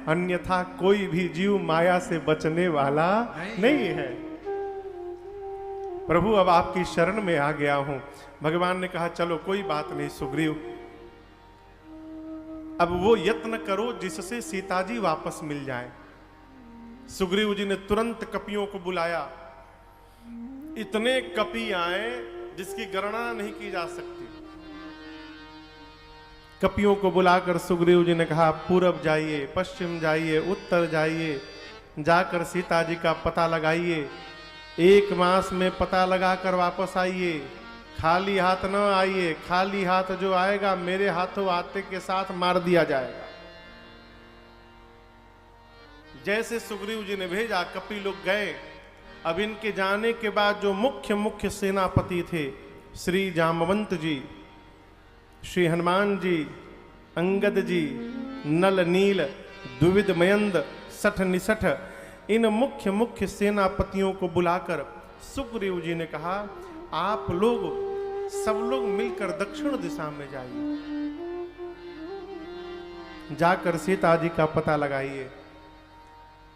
अन्यथा कोई भी जीव माया से बचने वाला नहीं है। प्रभु अब आपकी शरण में आ गया हूं। भगवान ने कहा चलो कोई बात नहीं सुग्रीव, अब वो यत्न करो जिससे सीता जी वापस मिल जाए। सुग्रीव जी ने तुरंत कपियों को बुलाया। इतने कपि आए जिसकी गणना नहीं की जा सकती। कपियों को बुलाकर सुग्रीव जी ने कहा पूरब जाइए, पश्चिम जाइए, उत्तर जाइए, जाकर सीता जी का पता लगाइए। 1 मास में पता लगाकर वापस आइए, खाली हाथ न आइए। खाली हाथ जो आएगा मेरे हाथों आते के साथ मार दिया जाएगा। जैसे सुग्रीव जी ने भेजा, कपि लोग गए। अब इनके जाने के बाद जो मुख्य सेनापति थे, श्री जामवंत जी, श्री हनुमान जी, अंगद जी, नल नील, द्विविद मयंद, सठ निसठ, इन मुख्य सेनापतियों को बुलाकर सुग्रीव जी ने कहा आप लोग सब लोग मिलकर दक्षिण दिशा में जाइए, जाकर सीता जी का पता लगाइए।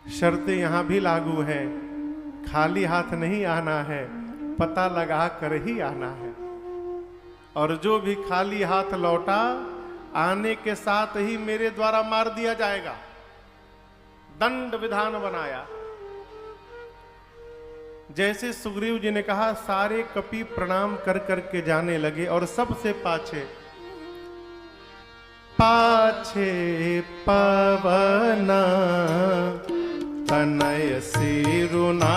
शर्तें यहां भी लागू हैं, खाली हाथ नहीं आना है, पता लगा कर ही आना है। और जो भी खाली हाथ लौटा, आने के साथ ही मेरे द्वारा मार दिया जाएगा। दंड विधान बनाया। जैसे सुग्रीव जी ने कहा, सारे कपि प्रणाम कर करके जाने लगे। और सबसे पाछे पवन तनय सिरुना,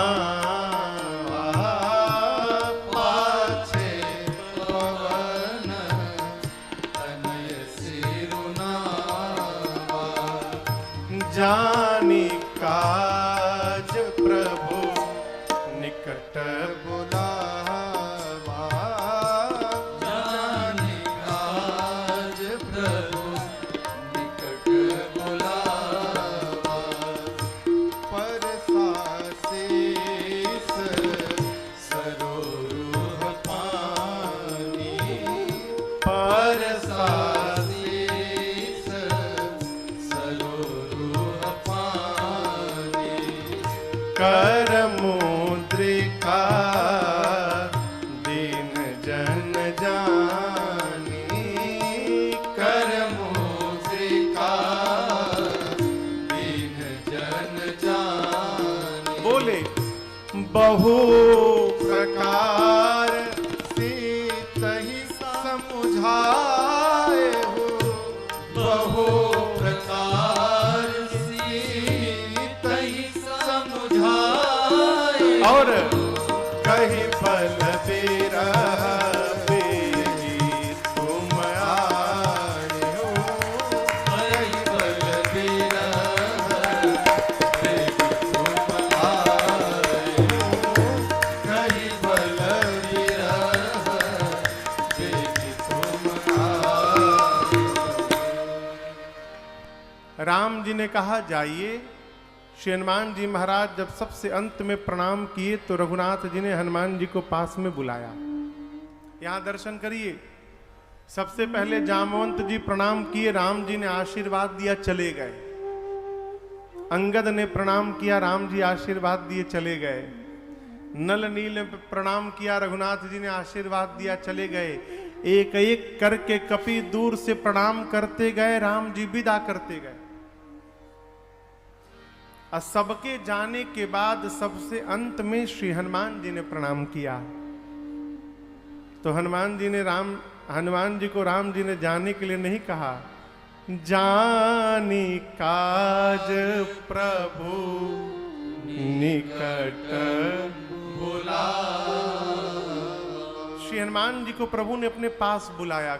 जानी काज प्रभु निकट बुलावा, जानी काज प्रभु निकट बुलावा, परसासीस सरोरुह पानी, परसासीस सरोरुह पानी, कर मुद्रिका दीन जन जानी, कर मुद्रिका दीन जन जानी। बोले बहु प्रकार सीतहि समुझाए हो, बहु प्रकार सीतहि समुझाए, और कहीं बल बिरह बेगी तुम आए हो, कहीं बल बिरह बेगी तुम आए हो, कहीं बल बिरह बेगी तुम आए हो। राम जी ने कहा जाइए। श्री हनुमान जी महाराज जब सबसे अंत में प्रणाम किए तो रघुनाथ जी ने हनुमान जी को पास में बुलाया। यहां दर्शन करिए। सबसे पहले जामवंत जी प्रणाम किए, राम जी ने आशीर्वाद दिया, चले गए। अंगद ने प्रणाम किया, राम जी आशीर्वाद दिए, चले गए। नल नील ने प्रणाम किया, रघुनाथ जी ने आशीर्वाद दिया, चले गए। एक एक करके कपि दूर से प्रणाम करते गए, राम जी विदा करते गए। और सबके जाने के बाद सबसे अंत में श्री हनुमान जी ने प्रणाम किया। तो हनुमान जी को राम जी ने जाने के लिए नहीं कहा, जानी काज प्रभु निकट बुला। श्री हनुमान जी को प्रभु ने अपने पास बुलाया।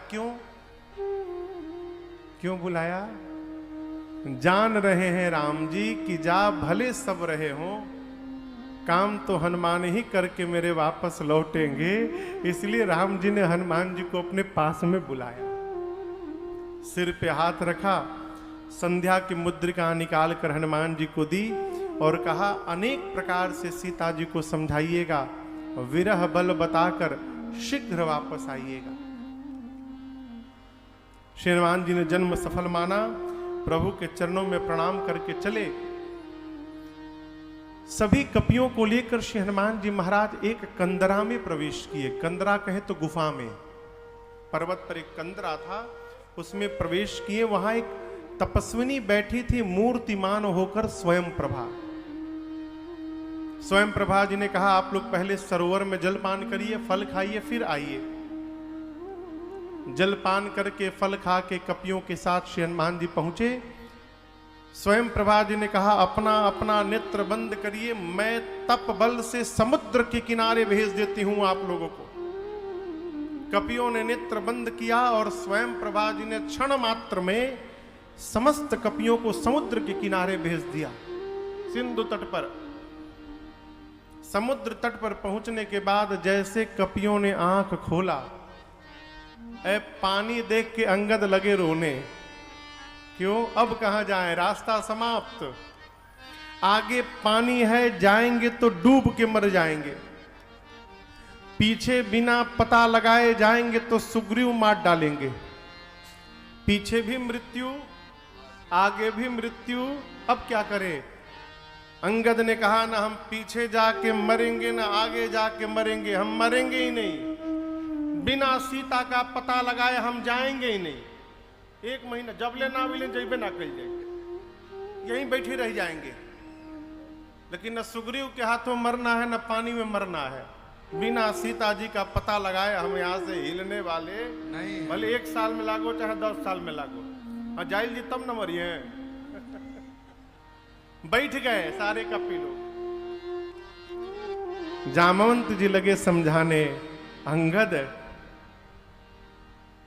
क्यों बुलाया? जान रहे हैं राम जी कि जा भले सब रहे हों, काम तो हनुमान ही करके मेरे वापस लौटेंगे। इसलिए राम जी ने हनुमान जी को अपने पास में बुलाया, सिर पे हाथ रखा, संध्या की मुद्रिका निकाल कर हनुमान जी को दी और कहा अनेक प्रकार से सीता जी को समझाइएगा, विरह बल बताकर शीघ्र वापस आइएगा। श्री हनुमान जी ने जन्म सफल माना। प्रभु के चरणों में प्रणाम करके चले। सभी कपियों को लेकर श्री हनुमान जी महाराज एक कंदरा में प्रवेश किए। कंदरा कहे तो गुफा में, पर्वत पर एक कंदरा था, उसमें प्रवेश किए। वहां एक तपस्विनी बैठी थी मूर्तिमान होकर स्वयं प्रभा। स्वयं प्रभा जी ने कहा आप लोग पहले सरोवर में जलपान करिए, फल खाइए, फिर आइए। जलपान करके फल खा के कपियों के साथ श्री हनुमान जी पहुंचे। स्वयं प्रभा जी ने कहा अपना अपना नेत्र बंद करिए, मैं तप बल से समुद्र के किनारे भेज देती हूं आप लोगों को। कपियों ने नेत्र बंद किया और स्वयं प्रभा जी ने क्षण मात्र में समस्त कपियों को समुद्र के किनारे भेज दिया। सिंधु तट पर, समुद्र तट पर पहुंचने के बाद जैसे कपियों ने आंख खोला, पानी देख के अंगद लगे रोने। क्यों? अब कहां जाएं, रास्ता समाप्त, आगे पानी है, जाएंगे तो डूब के मर जाएंगे। पीछे बिना पता लगाए जाएंगे तो सुग्रीव मार डालेंगे। पीछे भी मृत्यु, आगे भी मृत्यु, अब क्या करें? अंगद ने कहा ना हम पीछे जाके मरेंगे ना आगे जाके मरेंगे, हम मरेंगे ही नहीं। बिना सीता का पता लगाए हम जाएंगे ही नहीं। 1 महीना जब ले ना मिले जैबे ना कर जाएंगे, यहीं बैठे रह जाएंगे। लेकिन न सुग्रीव के हाथों मरना है न पानी में मरना है। बिना सीता जी का पता लगाए हम यहाँ से हिलने वाले नहीं। भले 1 साल में लागो चाहे 10 साल में लागो, जाइल जी तब न मरिए। बैठ गए सारे कपि लोग। जामवंत जी लगे समझाने, अंगद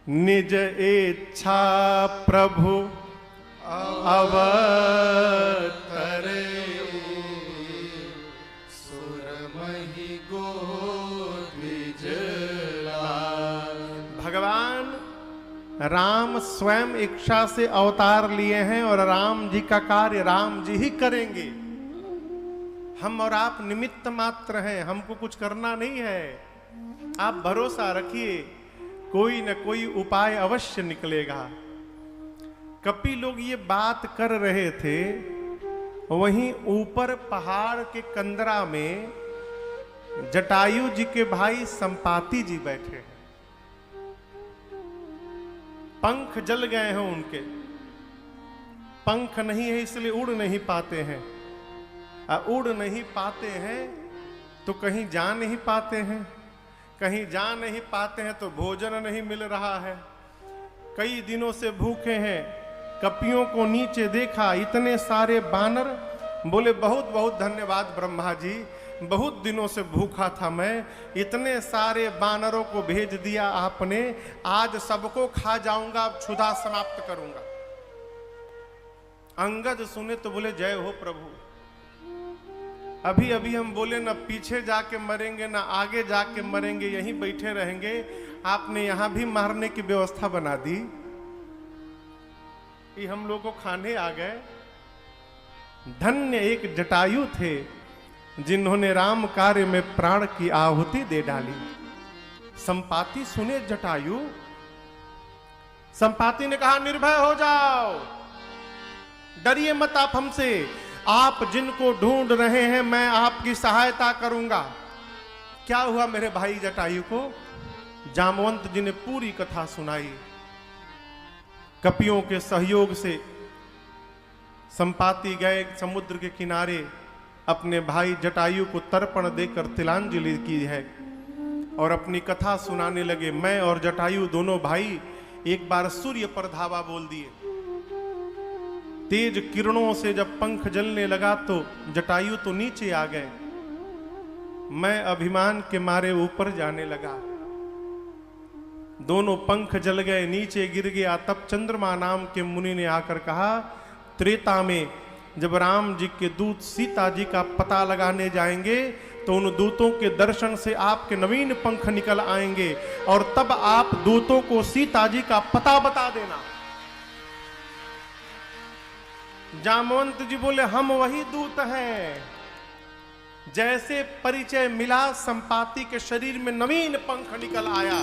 निज इच्छा प्रभु अवतरे, सुरमहि गोद्विज लाल। भगवान राम स्वयं इच्छा से अवतार लिए हैं और राम जी का कार्य राम जी ही करेंगे। हम और आप निमित्त मात्र हैं, हमको कुछ करना नहीं है। आप भरोसा रखिए, कोई न कोई उपाय अवश्य निकलेगा। कपि लोग ये बात कर रहे थे, वहीं ऊपर पहाड़ के कंदरा में जटायु जी के भाई संपाति जी बैठे हैं। पंख जल गए हैं उनके, पंख नहीं है इसलिए उड़ नहीं पाते हैं। उड़ नहीं पाते हैं तो कहीं जा नहीं पाते हैं, कहीं जा नहीं पाते हैं तो भोजन नहीं मिल रहा है। कई दिनों से भूखे हैं। कपियों को नीचे देखा, इतने सारे बानर। बोले बहुत बहुत धन्यवाद ब्रह्मा जी, बहुत दिनों से भूखा था मैं, इतने सारे बानरों को भेज दिया आपने, आज सबको खा जाऊंगा, अब क्षुधा समाप्त करूंगा। अंगद सुने तो बोले जय हो प्रभु। अभी अभी हम बोले ना पीछे जाके मरेंगे ना आगे जाके मरेंगे, यहीं बैठे रहेंगे, आपने यहां भी मारने की व्यवस्था बना दी। ये हम लोग को खाने आ गए। धन्य एक जटायु थे जिन्होंने राम कार्य में प्राण की आहुति दे डाली। संपाति सुने जटायु, संपाति ने कहा निर्भय हो जाओ, डरिए मत आप हमसे, आप जिनको ढूंढ रहे हैं मैं आपकी सहायता करूंगा। क्या हुआ मेरे भाई जटायु को? जामवंत जी ने पूरी कथा सुनाई। कपियों के सहयोग से संपाति गए समुद्र के किनारे, अपने भाई जटायु को तर्पण देकर तिलांजलि की है और अपनी कथा सुनाने लगे। मैं और जटायु दोनों भाई एक बार सूर्य पर धावा बोल दिए। तेज किरणों से जब पंख जलने लगा तो जटायु तो नीचे आ गए, मैं अभिमान के मारे ऊपर जाने लगा। दोनों पंख जल गए, नीचे गिर गया। तब चंद्रमा नाम के मुनि ने आकर कहा, त्रेता में जब राम जी के दूत सीता जी का पता लगाने जाएंगे तो उन दूतों के दर्शन से आपके नवीन पंख निकल आएंगे और तब आप दूतों को सीता जी का पता बता देना। जामवंत जी बोले हम वही दूत हैं। जैसे परिचय मिला, संपाति के शरीर में नवीन पंख निकल आया।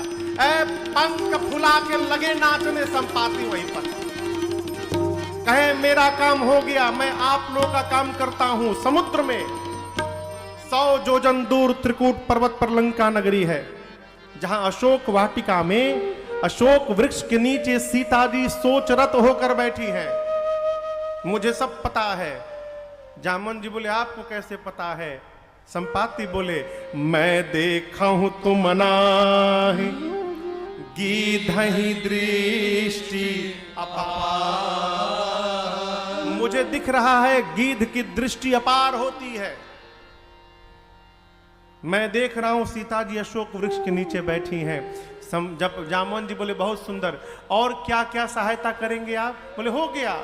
पंख फुला के लगे नाचने संपाति वहीं पर। कहे मेरा काम हो गया, मैं आप लोगों का काम करता हूं। समुद्र में 100 योजन दूर त्रिकूट पर्वत पर लंका नगरी है, जहां अशोक वाटिका में अशोक वृक्ष के नीचे सीता जी सोचरत होकर बैठी हैं। मुझे सब पता है। जामन जी बोले आपको कैसे पता है? संपाति बोले मैं देखा हूं तुम नाही, गीधहि दृष्टि अपार। मुझे दिख रहा है गीध की दृष्टि अपार होती है। मैं देख रहा हूं सीता जी अशोक वृक्ष के नीचे बैठी हैं। जब जामवन जी बोले बहुत सुंदर, और क्या क्या सहायता करेंगे आप? बोले हो गया,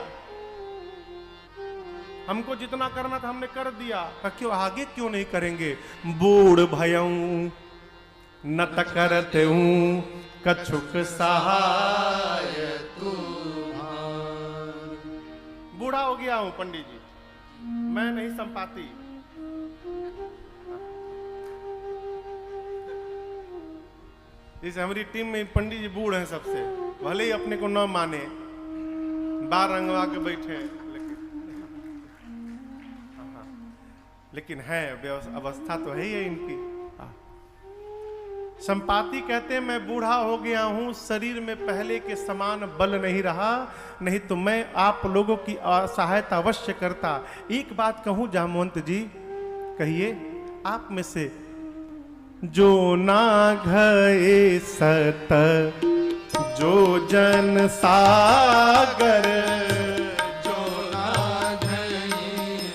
हमको जितना करना था हमने कर दिया। क्यों आगे क्यों नहीं करेंगे? बूढ़ भयऊं न करते हूं कछुक सहाय तुम्हार। बूढ़ा हो गया हूं पंडित जी, मैं नहीं संपाति। इस हमारी टीम में पंडित जी बूढ़ हैं सबसे, भले ही अपने को न माने, बार रंगवा के बैठे, लेकिन है अवस्था तो है ही है इनकी। संपाति कहते हैं मैं बूढ़ा हो गया हूं, शरीर में पहले के समान बल नहीं रहा, नहीं तो मैं आप लोगों की सहायता अवश्य करता। एक बात कहूं जामवंत जी, कहिए आप में से जो ना गए सत जो जन सागर, जो ना गए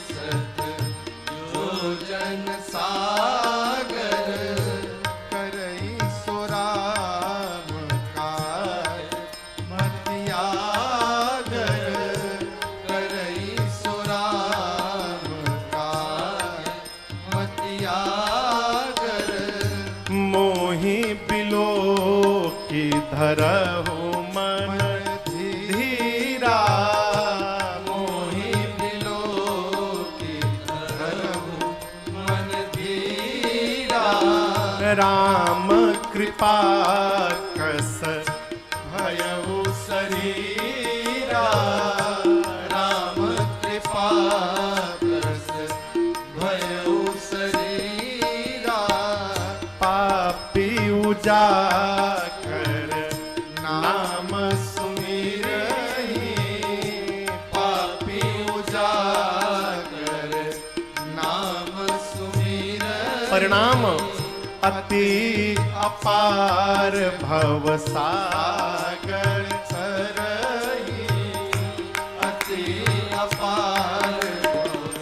सत जो जन सागर, करई सुराम काय मतियागर, करई सुराम काय मतियागर। मोहि बिलो की धरहु मन धीरा, मोहि बिलो की धरहु मन धीरा। राम कृपा कस भयउ शरीरा, राम कृपा कस भयउ शरीरा। पापी उजागर नाम सुमिरहि, पापी उजागर नाम सुमिर। परिणाम अति अपार भव सागर करहि अति अपार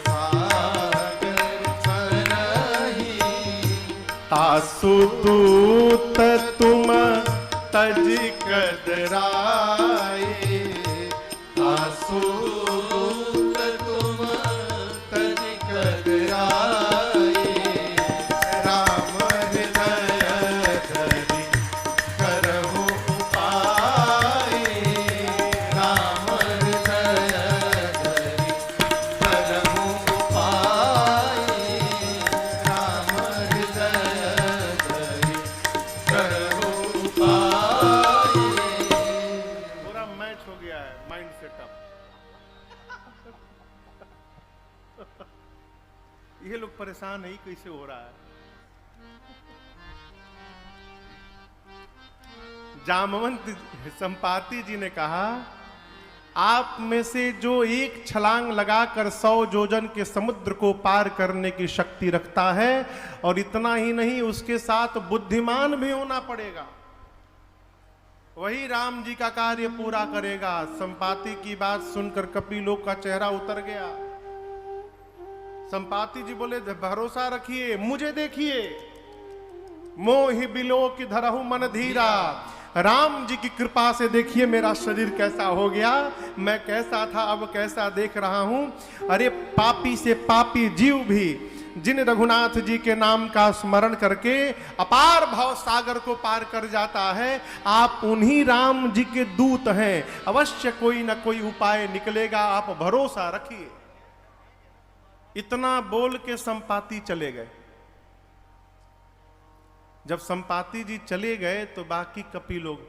सागर करहि। तासु दूत तुम तज कदराए, तासु दूत तुम तज कदराए। राम हृदय धरि करहु उपाय, राम हृदय धरि करहु उपाय, राम हृदय धरि करहु उपाय। पूरा मैच हो गया है, माइंड सेटअप। ये लोग परेशान है, कैसे हो रहा है? जामवंत संपाति जी ने कहा आप में से जो एक छलांग लगाकर 100 योजन के समुद्र को पार करने की शक्ति रखता है, और इतना ही नहीं उसके साथ बुद्धिमान भी होना पड़ेगा, वही राम जी का कार्य पूरा करेगा। संपाति की बात सुनकर कपिलोक का चेहरा उतर गया। संपाति जी बोले भरोसा रखिए, मुझे देखिए, मोहि बिलो की धरहु मन धीरा। राम जी की कृपा से देखिए मेरा शरीर कैसा हो गया, मैं कैसा था अब कैसा देख रहा हूं। अरे पापी से पापी जीव भी जिन रघुनाथ जी के नाम का स्मरण करके अपार भाव सागर को पार कर जाता है, आप उन्हीं राम जी के दूत हैं, अवश्य कोई ना कोई उपाय निकलेगा, आप भरोसा रखिए। इतना बोल के संपाति चले गए। जब संपाति जी चले गए तो बाकी कपि लोग,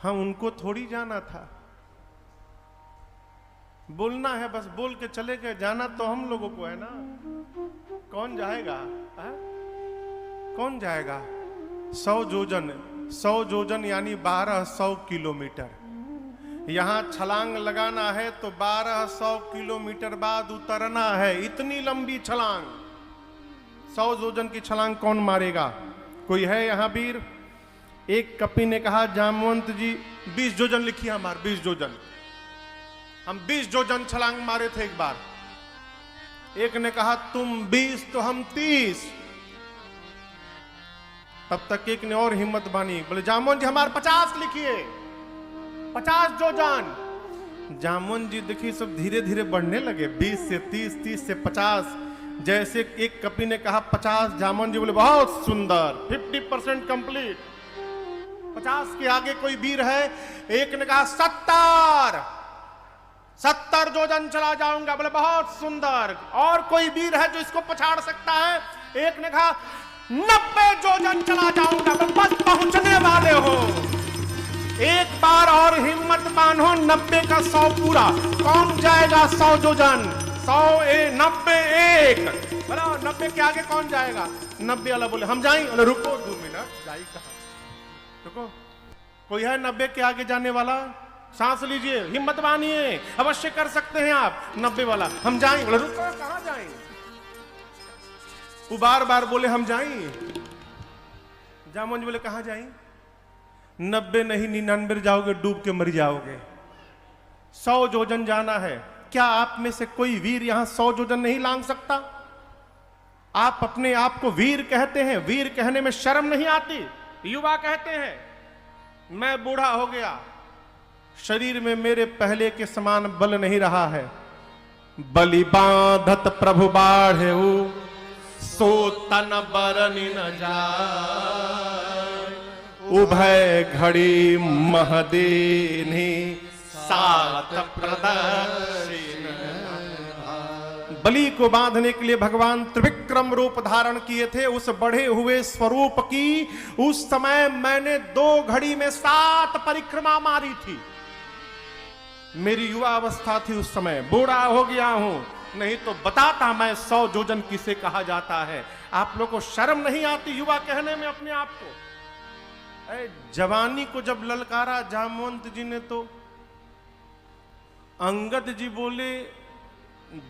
हाँ उनको थोड़ी जाना था, बोलना है, बस बोल के चले गए, जाना तो हम लोगों को है ना। कौन जाएगा है? कौन जाएगा? 100 जोजन यानी 1200 किलोमीटर। यहां छलांग लगाना है तो 1200 किलोमीटर बाद उतरना है। इतनी लंबी छलांग, 100 जोजन की छलांग कौन मारेगा? कोई है यहां वीर? एक कपि ने कहा, जामवंत जी 20 जोजन लिखिए हमारे, 20 जोजन। हम 20 जोजन छलांग मारे थे एक बार। एक ने कहा, तुम 20 तो हम 30। तब तक एक ने और हिम्मत बानी, बोले जामवंत जी हमारे 50 लिखिए, 50 जोजन। जामवंत जी देखिए सब धीरे धीरे बढ़ने लगे, 20 से 30, 30 से 50। जैसे एक कपि ने कहा 50, जामवंत जी बोले बहुत सुंदर, 50% कंप्लीट। 50 के आगे कोई वीर है? एक ने कहा 70 जोजन चला जाऊंगा, बोले बहुत सुंदर। और कोई वीर है जो इसको पछाड़ सकता है? एक ने कहा 90 जोजन चला जाऊंगा, बस पहुंचने वाले हो। एक बार और हिम्मत बांधो, 90 का 100 पूरा। कौन जाएगा 100 जोजन? 100 90 1, बोला 90 के आगे कौन जाएगा? 90 वाला बोले हम जाएं। बोले रुको 2 मिनट, जाई कहां? रुको, कोई है 90 के आगे जाने वाला? सांस लीजिए, हिम्मत बांधिए, अवश्य कर सकते हैं आप। 90 वाला हम जाएं। बोले रुको, कहां जाएं? वो बार बार बोले हम जाएं। जामवंत बोले कहां जाएं? 90 नहीं 99 जाओगे, डूब के मर जाओगे। 100 जोजन जाना है। क्या आप में से कोई वीर यहां 100 जोजन नहीं लांग सकता? आप अपने आप को वीर कहते हैं, वीर कहने में शर्म नहीं आती? युवा कहते हैं मैं बूढ़ा हो गया, शरीर में मेरे पहले के समान बल नहीं रहा है। बलि बांधत प्रभु बाढ़े, सो तन बरनि न जाय। उभय घड़ी महदेनि सात प्रदर्शिन। बलि को बांधने के लिए भगवान त्रिविक्रम रूप धारण किए थे। उस बढ़े हुए स्वरूप की उस समय मैंने 2 घड़ी में 7 परिक्रमा मारी थी। मेरी युवा अवस्था थी उस समय, बूढ़ा हो गया हूं, नहीं तो बताता मैं 100 जोजन किसे कहा जाता है। आप लोगों को शर्म नहीं आती युवा कहने में अपने आप को? जवानी को जब ललकारा जामवंत जी ने तो अंगद जी बोले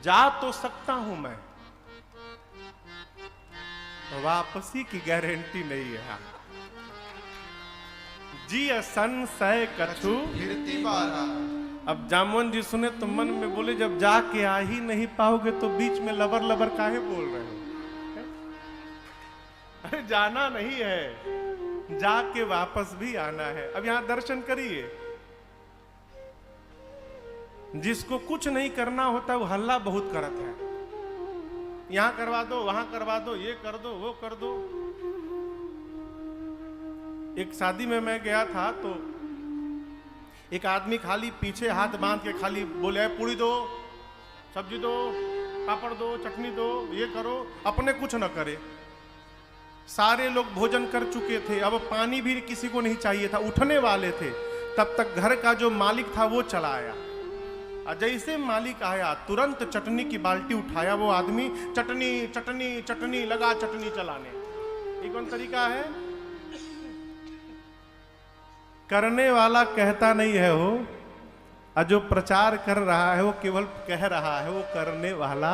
जा तो सकता हूं मैं, वापसी की गारंटी नहीं है। जी संशय कछु कीर्ति बारा। अब जामवंत जी सुने तो मन में बोले जब जाके आ ही नहीं पाओगे तो बीच में लबर लबर काहे बोल रहे हो? अरे जाना नहीं है, जाके वापस भी आना है। अब यहां दर्शन करिए, जिसको कुछ नहीं करना होता वो हल्ला बहुत करता है। यहां करवा दो, वहां करवा दो, ये कर दो, वो कर दो। एक शादी में मैं गया था तो एक आदमी खाली पीछे हाथ बांध के खाली बोले पूड़ी दो, सब्जी दो, पापड़ दो, चटनी दो, ये करो, अपने कुछ न करे। सारे लोग भोजन कर चुके थे, अब पानी भी किसी को नहीं चाहिए था, उठने वाले थे। तब तक घर का जो मालिक था वो चला आया, और जैसे मालिक आया तुरंत चटनी की बाल्टी उठाया वो आदमी, चटनी चटनी चटनी लगा चटनी चलाने। ये कौन तरीका है? करने वाला कहता नहीं है हो, और जो प्रचार कर रहा है वो केवल कह रहा है, वो करने वाला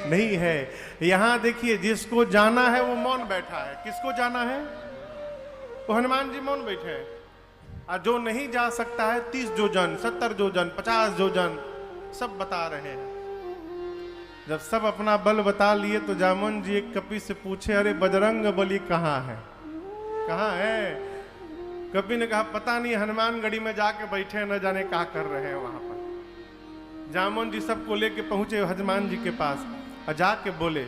नहीं है। यहां देखिए जिसको जाना है वो मौन बैठा है। किसको जाना है? वो हनुमान जी मौन बैठे हैं। और जो नहीं जा सकता है 30 जोजन, 70 जोजन, 50 जोजन सब बता रहे हैं। जब सब अपना बल बता लिए तो जामवंत जी एक कपि से पूछे, अरे बजरंग बली कहाँ है? कहाँ है? कपि ने कहा पता नहीं, हनुमानगढ़ी में जाके बैठे, न जाने क्या कर रहे हैं वहां पर। जामवंत जी सबको लेके पहुंचे हनुमान जी के पास और जाके बोले,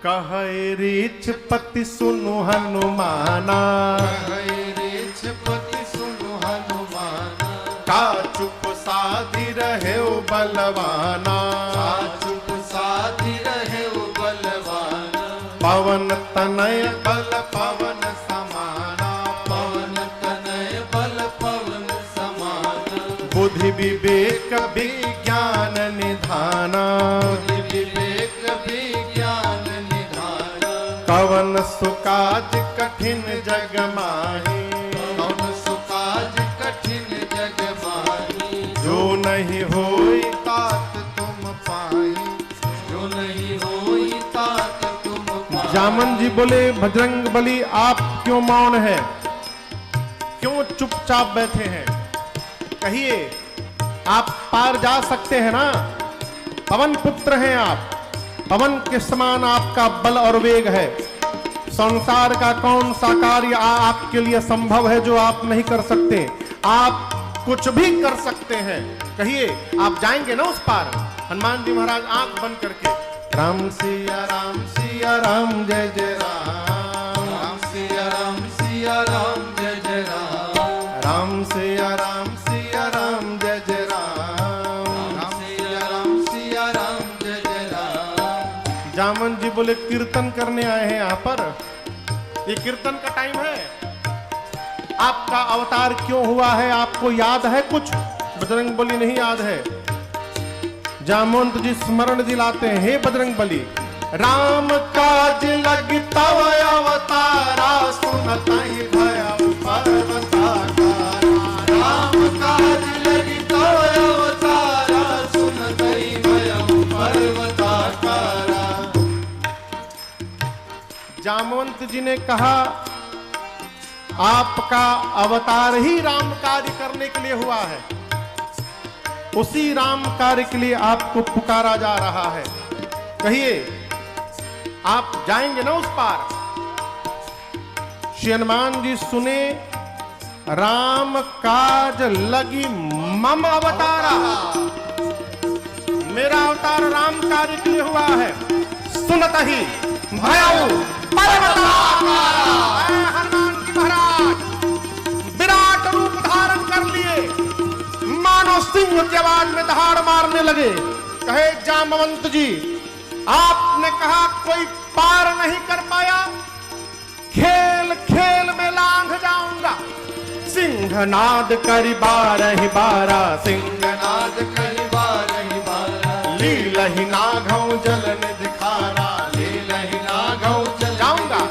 कहे रीछ पति सुनु हनुमाना, कहे रीछ पति सुनु हनुमाना। का चुप साधी रहे बलवाना, का चुप साधी रहे बलवाना। पवन तनय बल पवन समाना, पवन तनय बल पवन समाना। बुद्धि विवेक विज्ञान कठिन जग माही, कौन सुकाज कठिन जग माही, जो नहीं होई तात तुम पाई, जो नहीं होई तात तुम पाई। जामन जी बोले बजरंग बली आप क्यों मौन है, क्यों चुपचाप बैठे हैं? कहिए, आप पार जा सकते हैं ना? पवन पुत्र हैं आप, पवन के समान आपका बल और वेग है। संसार का कौन सा कार्य आपके लिए संभव है जो आप नहीं कर सकते? आप कुछ भी कर सकते हैं। कहिए, आप जाएंगे ना उस पार? हनुमान जी महाराज आंख बंद करके राम सिया राम सिया राम जय जय राम, राम सिया राम सिया राम जय जय राम, राम सिया राम सिया राम जय जय राम, राम सिया राम सिया राम जय जय राम। जामन जी बोले कीर्तन करने आए हैं यहाँ पर, ये कीर्तन का टाइम है। आपका अवतार क्यों हुआ है आपको याद है कुछ? बजरंग बली नहीं याद है। जामवंत जी स्मरण दिलाते हैं, हे बजरंग बली, राम काज लगी तव अवतारा, सुनतहि भयउ पर्वताकारा। राम काज लगी तव अवतारा, सुनतहि भयउ पर्वताकारा। जामवंत जी ने कहा, आपका अवतार ही राम कार्य करने के लिए हुआ है, उसी राम कार्य के लिए आपको पुकारा जा रहा है। कहिए, आप जाएंगे ना उस पार? श्री हनुमान जी सुने, राम काज लगी मम अवतारा, मेरा अवतार राम कार्य के लिए हुआ है। सुनत ही भयउ पर्वताकारा। हनुमान जी महाराज विराट रूप धारण कर लिए, मानो सिंह की आवाज में दहाड़ मारने लगे। कहे, जामवंत जी, आपने कहा कोई पार नहीं कर पाया, खेल खेल में लांघ जाऊंगा। सिंहनाद करी बारहि बारा, सिंहनाद करि बारहि बारा, लीलहि नाघौ जल निधि खारा। लीलहि नाघौ जल जाऊंगा,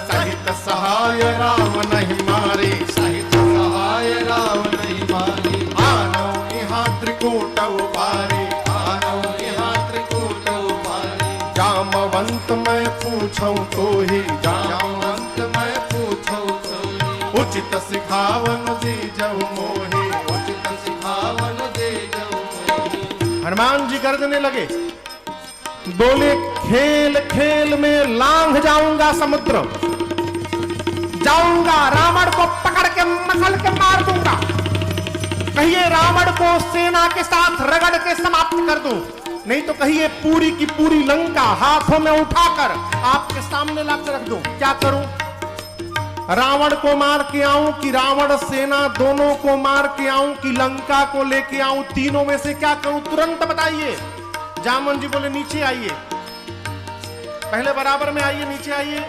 सहित सहाय राम नहीं मारे, सहित सहाय राम नहीं मारी। आनौ यहाँ त्रिकूट उबारे, आनौ यहाँ त्रिकूट उबारी। जामवंत मैं पूछूं तो ही जामवंत मैं पूछूं सोई, उचित सिखावन दीजऊ मोहि। उचित सिखावन दे जाऊं मोहि। हनुमान जी गरजने लगे, बोले खेल खेल में लांघ जाऊंगा समुद्र, जाऊंगा रावण को पकड़ के मसल के मार दूंगा। कहिए, रावण को सेना के साथ रगड़ के समाप्त कर दूं, नहीं तो कहिए पूरी की पूरी लंका हाथों में उठाकर आपके सामने लाकर रख दूं। क्या करूं? रावण को मार के आऊं कि रावण सेना दोनों को मार के आऊं कि लंका को लेके आऊं? तीनों में से क्या करूं? तुरंत बताइए। जामन जी बोले, नीचे आइए, पहले बराबर में आइए, नीचे आइए।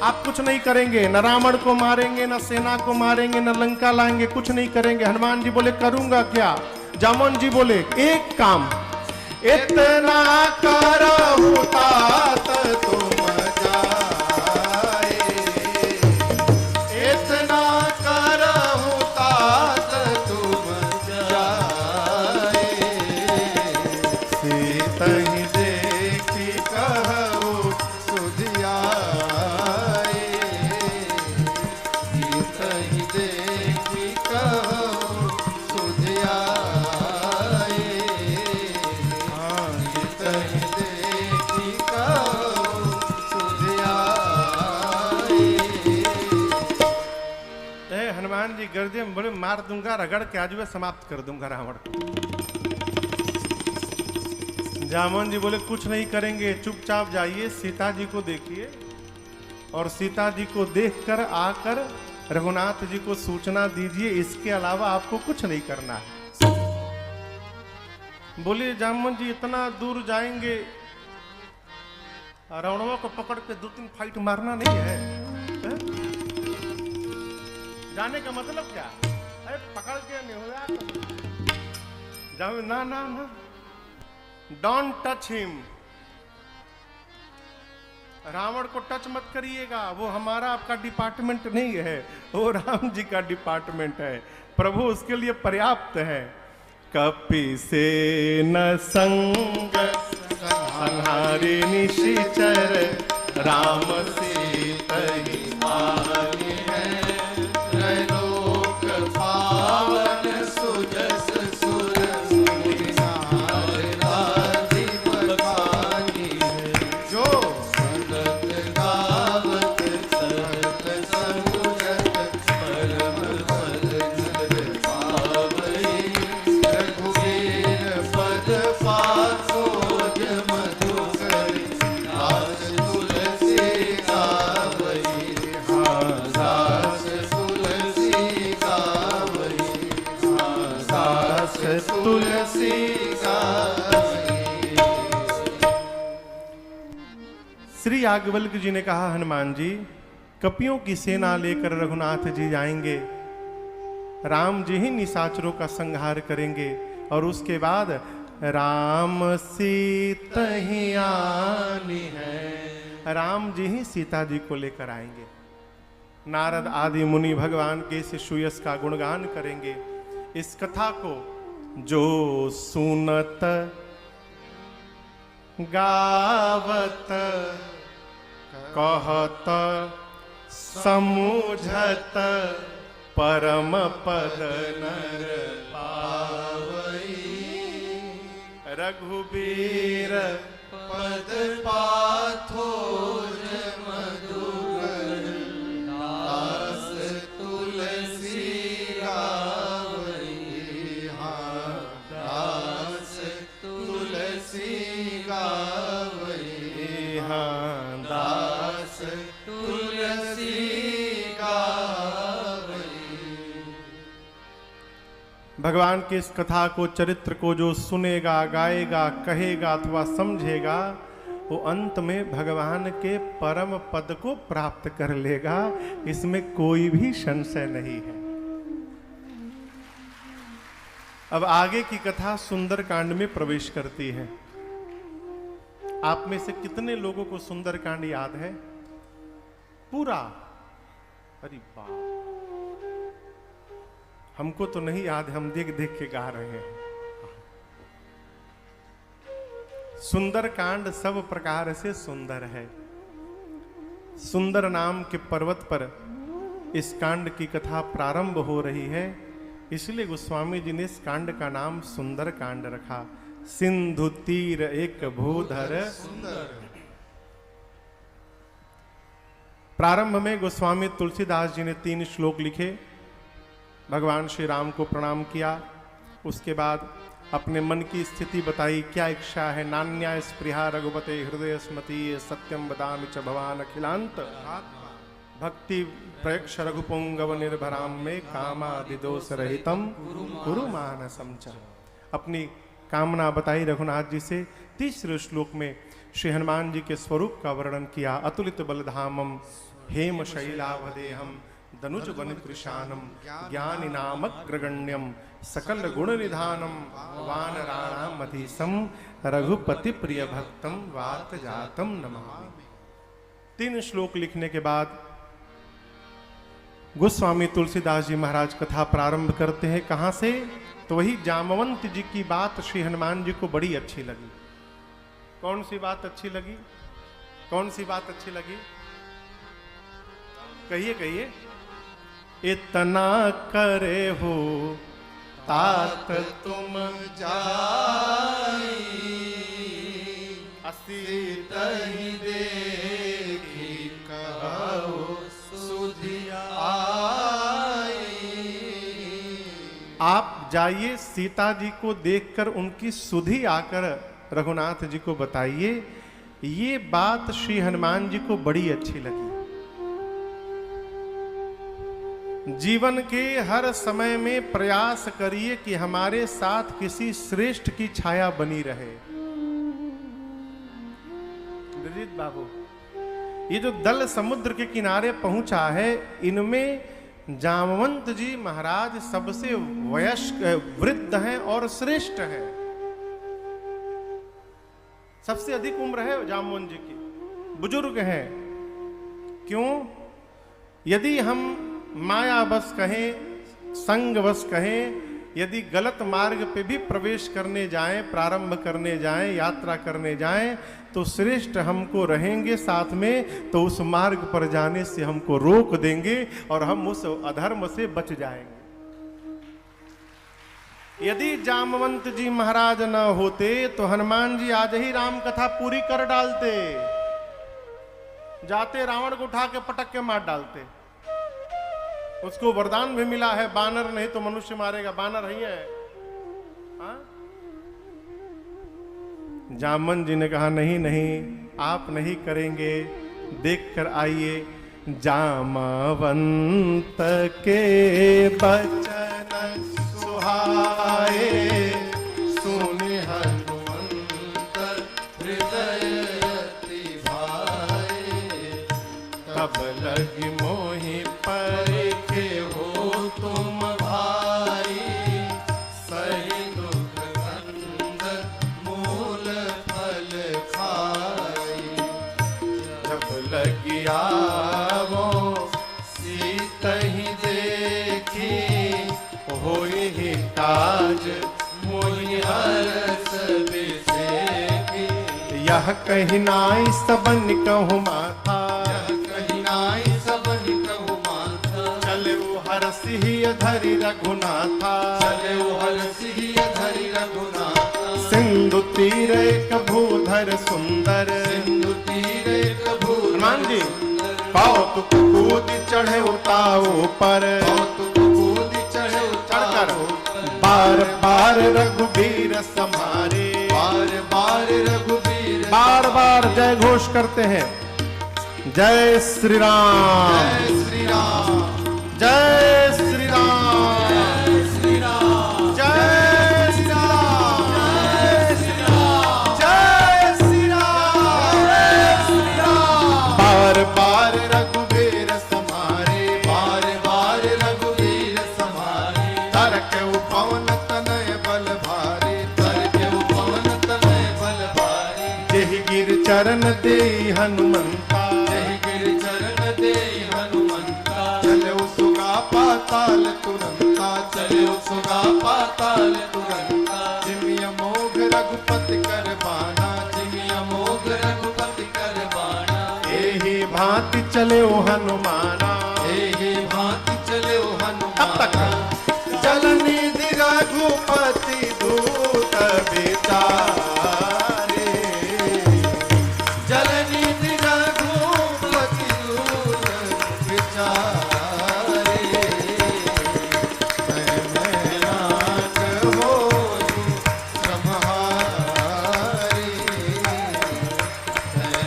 आप कुछ नहीं करेंगे, न रावण को मारेंगे, न सेना को मारेंगे, न लंका लाएंगे, कुछ नहीं करेंगे। हनुमान जी बोले, करूंगा क्या? जामन जी बोले, एक काम, इतना करहु तात तुम जाए, इतना करहु तात तुम जाए। सीतहि देखी कहु सुधियाए, सीतहि देखी कहु सुधियाए। सीतहि देखी कहु सुधियाए। हनुमान जी गर्जे में बोले, मार दूंगा, रगड़ के आज मैं समाप्त कर दूंगा रावण को। जामन जी बोले, कुछ नहीं करेंगे, चुपचाप जाइए, सीता जी को देखिए और सीता जी को देखकर आकर रघुनाथ जी को सूचना दीजिए, इसके अलावा आपको कुछ नहीं करना है। बोले, जामन जी इतना दूर जाएंगे, रावणवा को पकड़ के 2-3 फाइट मारना नहीं है? जाने का मतलब क्या? अरे पकड़ के नहीं हो जाओ, ना ना ना, डोंट टच हिम। रावण को टच मत करिएगा, वो हमारा आपका डिपार्टमेंट नहीं है, वो राम जी का डिपार्टमेंट है। प्रभु उसके लिए पर्याप्त है। कपि से न संग संहारी निशिचर, राम सीतहि पाहि है। त्रैलोक पावन सुजस सुर सुनिसाधिपति जो सनत गावत सहत समुझत परम पद नर पावई। रघुवीर पद पाखोज मधुकरी दास तुलसी गावई। दास तुलसी गावई। दास तुलसी गावई। श्री याज्ञवल्क्य जी ने कहा, हनुमान जी कपियों की सेना लेकर रघुनाथ जी जाएंगे, राम जी ही निशाचरों का संहार करेंगे और उसके बाद राम सीतहि आनी है, राम जी ही सीता जी को लेकर आएंगे। नारद आदि मुनि भगवान के इस सुयश का गुणगान करेंगे। इस कथा को जो सुनत गावत कहत समुझत परम पद नर पावई। रघुबीर पद पाथोज मधुकर दास तुलसी गावई। दास तुलसी गावई। दास तुलसी गावई। भगवान की इस कथा को, चरित्र को जो सुनेगा, गाएगा, कहेगा अथवा समझेगा, वो अंत में भगवान के परम पद को प्राप्त कर लेगा। इसमें कोई भी संशय नहीं है। अब आगे की कथा सुंदर कांड में प्रवेश करती है। आप में से कितने लोगों को सुंदर कांड याद है पूरा? अरे बाप, हमको तो नहीं याद, हम देख देख के गा रहे हैं। सुंदर कांड सब प्रकार से सुंदर है। सुंदर नाम के पर्वत पर इस कांड की कथा प्रारंभ हो रही है, इसलिए गोस्वामी जी ने इस कांड का नाम सुंदर कांड रखा। सिंधु तीर एक भूधर सुंदर। प्रारंभ में गोस्वामी तुलसीदास जी ने 3 श्लोक लिखे, भगवान श्री राम को प्रणाम किया। उसके बाद अपने मन की स्थिति बताई, क्या इच्छा है। नान्या स्पृहा रघुपते हृदय स्मति, सत्यम वदामि च भवान अखिलांत भक्ति प्रयक्ष रघुपुंगव निर्भराम में कामादि दोष रहितम कुरु मानसम च। अपनी कामना बताई रघुनाथ जी से। तीसरे श्लोक में श्री हनुमान जी के स्वरूप का वर्णन किया। अतुलित बलधामम हेम शैलावदेहम दनुज वन कृशानम ज्ञानी नामग्रगण्यम सकल गुण निधानम वानराणाम अधीसम रघुपति प्रिय भक्तम वात जातम नमामि। 3 श्लोक लिखने के बाद गोस्वामी तुलसीदास जी महाराज कथा प्रारंभ करते हैं। कहां से? तो वही जामवंत जी की बात श्री हनुमान जी को बड़ी अच्छी लगी। कौन सी बात अच्छी लगी? कौन सी बात अच्छी लगी? कहिए कहिए। इतना करे हो तात तुम जाई असीत तहि देखी कहो सुधिया आई। आप जाइए, सीता जी को देखकर उनकी सुधि आकर रघुनाथ जी को बताइए। ये बात श्री हनुमान जी को बड़ी अच्छी लगी। जीवन के हर समय में प्रयास करिए कि हमारे साथ किसी श्रेष्ठ की छाया बनी रहे। दिलीप बाबू, ये जो दल समुद्र के किनारे पहुंचा है, इनमें जामवंत जी महाराज सबसे वयस्क वृद्ध हैं और श्रेष्ठ हैं। सबसे अधिक उम्र है जामवंत जी की। बुजुर्ग हैं। क्यों? यदि हम मायावश कहें, संगवश कहें, यदि गलत मार्ग पे भी प्रवेश करने जाएं, प्रारंभ करने जाएं, यात्रा करने जाएं, तो श्रेष्ठ हमको रहेंगे साथ में, तो उस मार्ग पर जाने से हमको रोक देंगे और हम उस अधर्म से बच जाएंगे। यदि जामवंत जी महाराज न होते तो हनुमान जी आज ही राम कथा पूरी कर डालते, जाते रावण को उठा के पटक के मार डालते। उसको वरदान भी मिला है, बानर नहीं तो मनुष्य मारेगा, बानर ही है। हाँ? जामन जी ने कहा नहीं नहीं, आप नहीं करेंगे, देख कर आइए। जामवंत के बचन सुहाए, सुनि हनुमंत हृदय अति भाए। तब लगी मोहि परीखे हो तुम भाई, सही दुख कंद मूल फल खाई। जब लगी आवो सीत ही देखी, होई ही काज मोहि हरस बिसेकी। यह कही नाई सबन कहूँ माथा, कहीं नाई सबनि कहु माथा। चले वो हरसिही धरि रघुनाथा। चले वो हरसिही धरि रघुनाथा। सिंधु तीर एक भूधर सुंदर, सिंधु तीर एक भूधर हनुमान जी सुंदर। कौतुक कूद चढ़े उताओ पर, कौतुक कूद चढ़े चढ़कर उतारो पर। बार बार रघुबीर समारे। बार बार रघुबीर बार बार जय घोष करते हैं, जय श्री राम, जय श्री राम, जय श्री राम, जय श्री राम, जय श्री राम, जय श्री राम, जय श्री राम। जय श्री राम। बार बार रघुबीर समारे, बार बार रघुबीर समारे। तरक पवन तनय बल भारी, तरके पवन तनय बल भारी। जेहि गिर चरण दे हनुमंता, जय गिर चरण दे हनुमंता। चले सुगा पाताल तुरंता। चले सुगा पाताल तुरंता। जिमिय मोघ रघुपति कर बाना, जिमिया मोघ रघुपति कर बाणा। एहि भांति चले हनुमाना। एहि भांति चले कब तक? हनुमान। जलनिधि रघुपति दूत बिचारे, जलनिधि रघुपति दूत विचारे। मैं नाथ होई सम्हारे।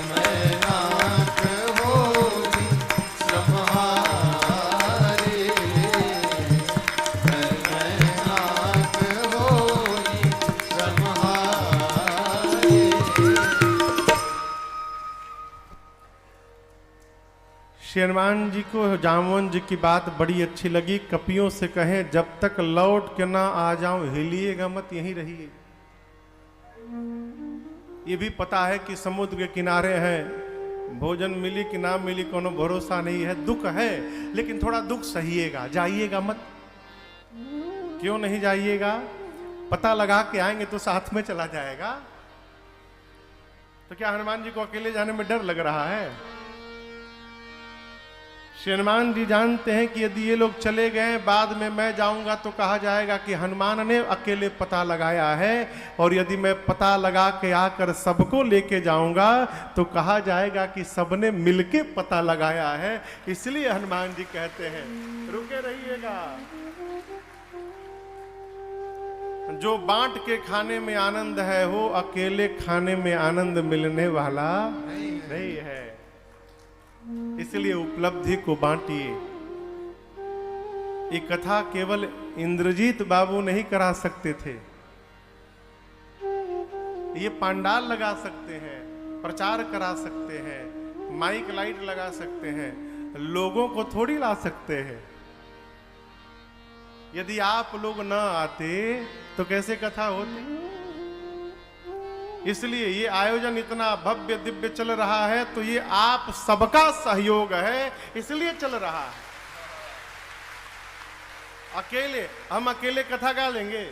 मैं नाथ होई सम्हारे। मैं नाथ होई सम्हारे। श्री हनुमान जी को जामवन जी की बात बड़ी अच्छी लगी। कपियों से कहें जब तक लौट के ना आ जाऊं हिलिएगा मत, यहीं रहिए। ये भी पता है कि समुद्र के किनारे हैं, भोजन मिली कि ना मिली कोनो भरोसा नहीं है, दुख है, लेकिन थोड़ा दुख सहिएगा, जाइएगा मत। क्यों नहीं जाइएगा? पता लगा के आएंगे तो साथ में चला जाएगा। तो क्या हनुमान जी को अकेले जाने में डर लग रहा है? श्री हनुमान जी जानते हैं कि यदि ये लोग चले गए, बाद में मैं जाऊंगा तो कहा जाएगा कि हनुमान ने अकेले पता लगाया है, और यदि मैं पता लगा के आकर सबको लेके जाऊंगा तो कहा जाएगा कि सबने मिलके पता लगाया है। इसलिए हनुमान जी कहते हैं रुके रहिएगा। जो बांट के खाने में आनंद है वो अकेले खाने में आनंद मिलने वाला नहीं है। इसलिए उपलब्धि को बांटिए। ये कथा केवल इंद्रजीत बाबू नहीं करा सकते थे, ये पंडाल लगा सकते हैं, प्रचार करा सकते हैं, माइक लाइट लगा सकते हैं, लोगों को थोड़ी ला सकते हैं। यदि आप लोग न आते तो कैसे कथा होती? इसलिए ये आयोजन इतना भव्य दिव्य चल रहा है तो ये आप सबका सहयोग है, इसलिए चल रहा है। हम अकेले कथा गा लेंगे?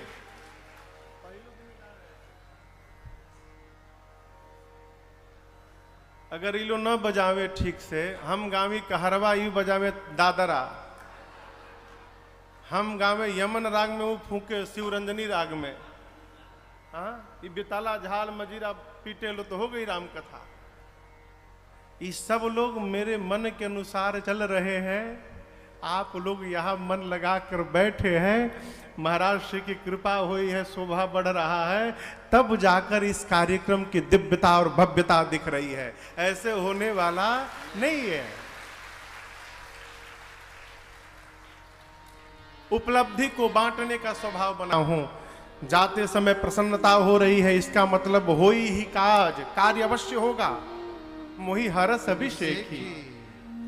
अगर ये लोग न बजावे ठीक से, हम गावी कहरवा यू बजावे दादरा, हम गावे यमन राग में, वो फूके शिवरंजनी राग में, हाँ ये बिताला झाल मजीरा पीटे लो तो हो गई राम कथा। ये सब लोग मेरे मन के अनुसार चल रहे हैं, आप लोग यहाँ मन लगा कर बैठे हैं, महाराज श्री की कृपा हुई है, शोभा बढ़ रहा है, तब जाकर इस कार्यक्रम की दिव्यता और भव्यता दिख रही है, ऐसे होने वाला नहीं है। उपलब्धि को बांटने का स्वभाव बना हूं, जाते समय प्रसन्नता हो रही है, इसका मतलब होई ही कार्य अवश्य होगा। मोहि हरस अभिषेक ही।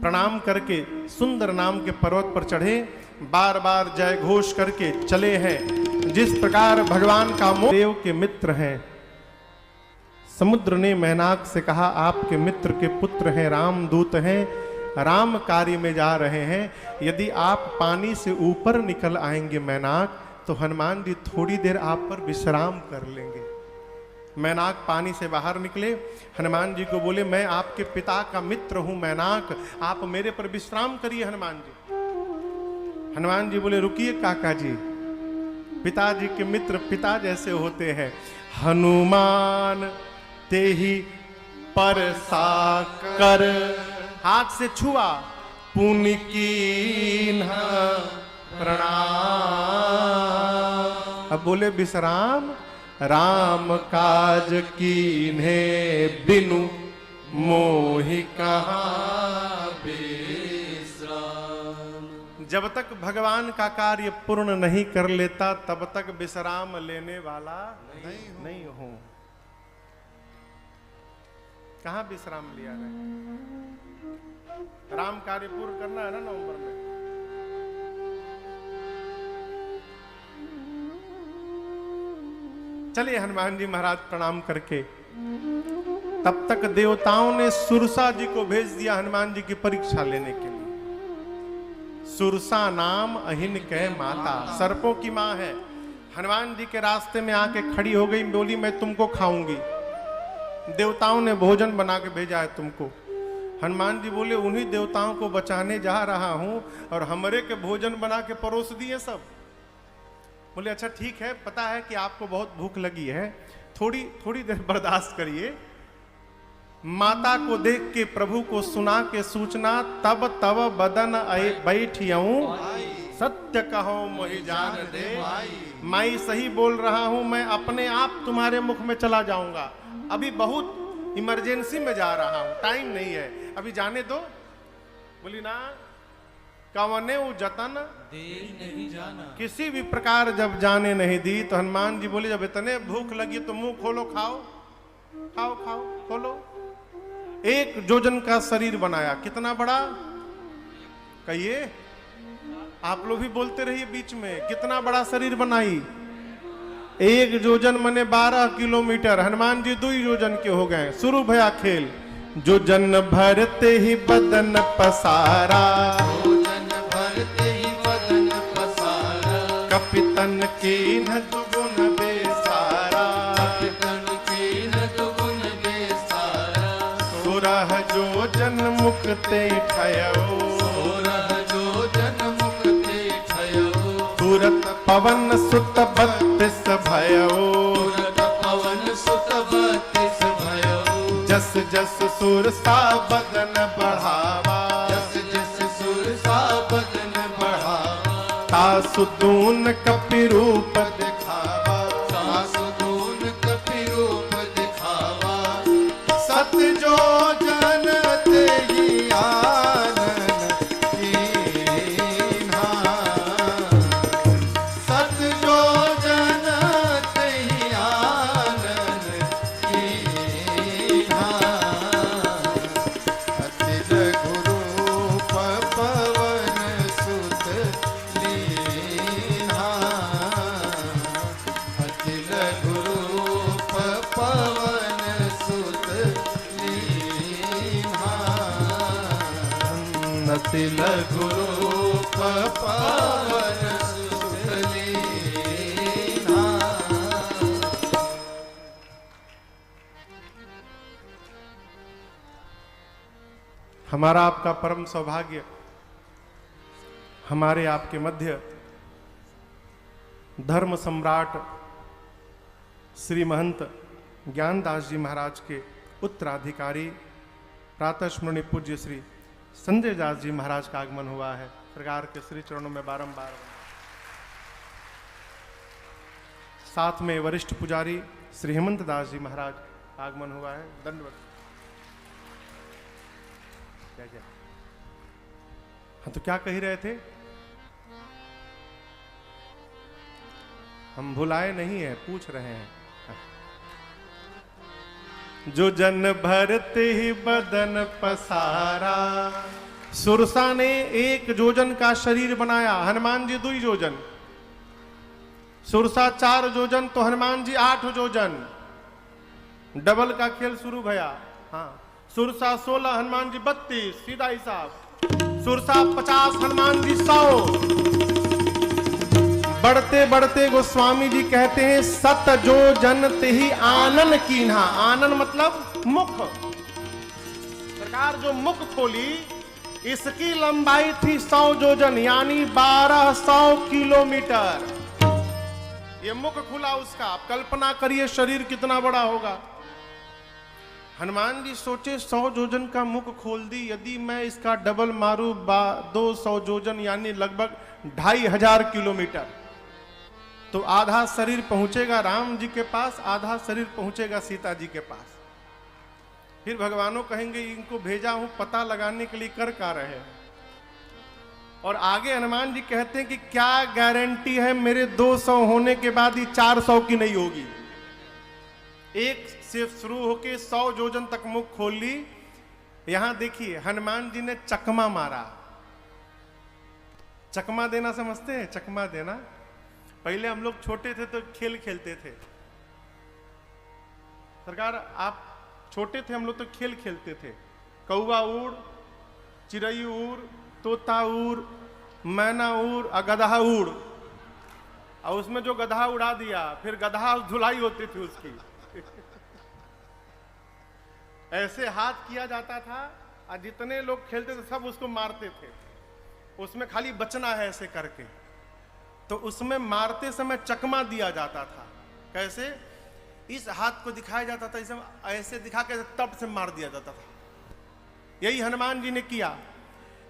प्रणाम करके सुंदर नाम के पर्वत पर चढ़े, बार बार जय घोष करके चले हैं। जिस प्रकार भगवान का देव के मित्र हैं, समुद्र ने मैनाक से कहा आपके मित्र के पुत्र हैं, रामदूत हैं, राम कार्य में जा रहे हैं, यदि आप पानी से ऊपर निकल आएंगे मैनाक, तो हनुमान जी थोड़ी देर आप पर विश्राम कर लेंगे। मैनाक पानी से बाहर निकले, हनुमान जी को बोले मैं आपके पिता का मित्र हूं मैनाक, आप मेरे पर विश्राम करिए हनुमान जी। हनुमान जी बोले रुकिए काका जी, पिताजी के मित्र पिता जैसे होते हैं। हनुमान ते ही पर साकर, हाथ से छुआ, पुण्य कीन्हा प्रणाम। अब बोले विश्राम, राम काज कीन्हे बिनु मोहि कहाँ विश्राम। जब तक भगवान का कार्य पूर्ण नहीं कर लेता तब तक विश्राम लेने वाला नहीं हूं। कहाँ विश्राम लिया है? राम कार्य पूर्ण करना है ना नवंबर में। चलिए हनुमान जी महाराज प्रणाम करके, तब तक देवताओं ने सुरसा जी को भेज दिया हनुमान जी की परीक्षा लेने के लिए। सुरसा नाम अहिन के माता, सर्पों की मां है। हनुमान जी के रास्ते में आके खड़ी हो गई, बोली मैं तुमको खाऊंगी, देवताओं ने भोजन बना के भेजा है तुमको। हनुमान जी बोले उन्हीं देवताओं को बचाने जा रहा हूं और हमरे के भोजन बना के परोस दिए सब। बोले अच्छा ठीक है, पता है कि आपको बहुत भूख लगी है, थोड़ी देर बर्दाश्त करिए। माता को देख के प्रभु को सुना के सूचना, तब तब बदन बैठियऊं, सत्य कहो मोहि जान दे। माई सही बोल रहा हूं, मैं अपने आप तुम्हारे मुख में चला जाऊंगा, अभी बहुत इमरजेंसी में जा रहा हूं, टाइम नहीं है, अभी जाने दो। बोली ना, कवने जतन देरी नहीं जाना, किसी भी प्रकार जब जाने नहीं दी। तो हनुमान जी बोले जब इतने भूख लगी तो मुंह खोलो, खाओ खाओ खाओ, खोलो। 1 जोजन का शरीर बनाया, कितना बड़ा कहिए, आप लोग भी बोलते रहिए बीच में, कितना बड़ा शरीर बनाई। 1 जोजन मने 12 किलोमीटर, हनुमान जी 2 जोजन के हो गए। शुरू भया खेल, जो जन भरते ही बदन पसारा, भोजन भरते ही बदन पसारा, कपितन कीन्ह दुगुन बेसारा, कपितन कीन्ह दुगुन बेसारा, सुरह जो जन मुक्ते ठयो, सोरह जो जन मुक्ते ठयो, तुरत पवन सुत 32 भयो, तुरत पवन सुत 32 भयो, जस जस सुरसा बदन बढ़ावा, जस जस सुरसा बदन बढ़ावा, तासु दून कपि रूप दिखावा, सासु दून कपि रूप दिखावा, सत जो जन तेहि आनन कीन्हा, सत जो जन तेहि आनन कीन्हा, अति लघुरूप पवन सुत लीन्हा, अति लघु रूप पवन लीन्हा, अति लघु रूप पवन सुत लीन्हा। हमारा आपका परम सौभाग्य हमारे आपके मध्य धर्म सम्राट श्री महंत ज्ञानदास जी महाराज के उत्तराधिकारी प्रातः स्मरणीय पूज्य श्री संजय दास जी महाराज का आगमन हुआ है। सरकार के श्री चरणों में बारंबार साथ में वरिष्ठ पुजारी श्री हेमंत दास जी महाराज का आगमन हुआ है। दंडवत। क्या क्या हाँ, तो क्या कह रहे थे? हम भुलाए नहीं है, पूछ रहे हैं। जो जन भरते ही बदन पसारा, सुरसा ने 1 जोजन का शरीर बनाया, हनुमान जी 2 जोजन, सुरसा 4 जोजन तो हनुमान जी 8 जोजन। डबल का खेल शुरू भया। हाँ, सुरसा 16 हनुमान जी 32, सीधा हिसाब। सुरसा 50 हनुमान जी 100। बढ़ते बढ़ते गोस्वामी जी कहते हैं सत जो जन तेहि आनन कीन्हा। आनन मतलब मुख। सरकार जो मुख खोली इसकी लंबाई थी 100 जोजन यानी 1200 किलोमीटर। ये मुख खुला उसका। आप कल्पना करिए शरीर कितना बड़ा होगा। हनुमान जी सोचे 100 जोजन का मुख खोल दी, यदि मैं इसका डबल मारू 200 जोजन यानी लगभग 2500 किलोमीटर, तो आधा शरीर पहुंचेगा राम जी के पास, आधा शरीर पहुंचेगा सीता जी के पास। फिर भगवानों कहेंगे इनको भेजा हूं पता लगाने के लिए, कर क्या रहे हैं। और आगे हनुमान जी कहते हैं कि क्या गारंटी है मेरे 200 होने के बाद ही 400 की नहीं होगी। 1 से शुरू होके 100 जोजन तक मुख खोल ली। यहां देखिए हनुमान जी ने चकमा मारा। चकमा देना समझते हैं? चकमा देना, पहले हम लोग छोटे थे तो खेल खेलते थे। सरकार आप छोटे थे, हम लोग तो खेल खेलते थे। कौवा उड़, चिड़ई उड़, तोता उड़, मैना उड़ और गधा उड़। और उसमें जो गधा उड़ा दिया फिर गधा धुलाई होती थी उसकी। ऐसे हाथ किया जाता था और जितने लोग खेलते थे सब उसको मारते थे। उसमें खाली बचना है ऐसे करके, तो उसमें मारते समय चकमा दिया जाता था। कैसे? इस हाथ को दिखाया जाता था, इसे ऐसे दिखा के तट से मार दिया जाता था। यही हनुमान जी ने किया।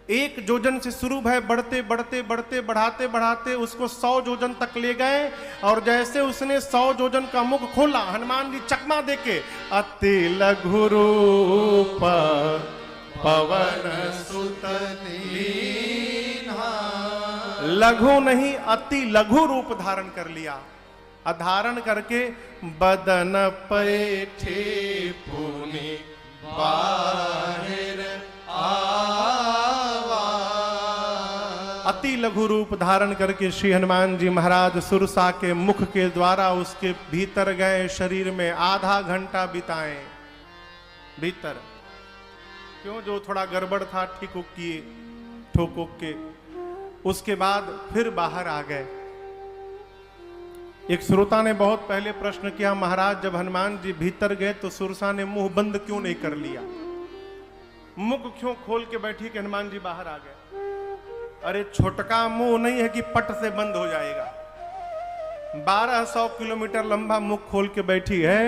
1 जोजन से शुरू भय, बढ़ते बढ़ते बढ़ते बढ़ाते बढ़ाते उसको 100 जोजन तक ले गए। और जैसे उसने 100 जोजन का मुख खोला, हनुमान जी चकमा देके अति लघु रूप पवन सुत लीन्हा। लघु नहीं अति लघु रूप धारण कर लिया। धारण करके बदन पैठे पुनि बाहिर आवा। अति लघु रूप धारण करके श्री हनुमान जी महाराज सुरसा के मुख के द्वारा उसके भीतर गए। शरीर में आधा घंटा बिताए भीतर। क्यों? जो थोड़ा गड़बड़ था ठीक किए, ठोक के। उसके बाद फिर बाहर आ गए। एक श्रोता ने बहुत पहले प्रश्न किया, महाराज जब हनुमान जी भीतर गए तो सुरसा ने मुंह बंद क्यों नहीं कर लिया? मुख क्यों खोल के बैठी कि हनुमान जी बाहर आ गए? अरे छोटका मुंह नहीं है कि पट से बंद हो जाएगा। 1200 किलोमीटर लंबा मुख खोल के बैठी है।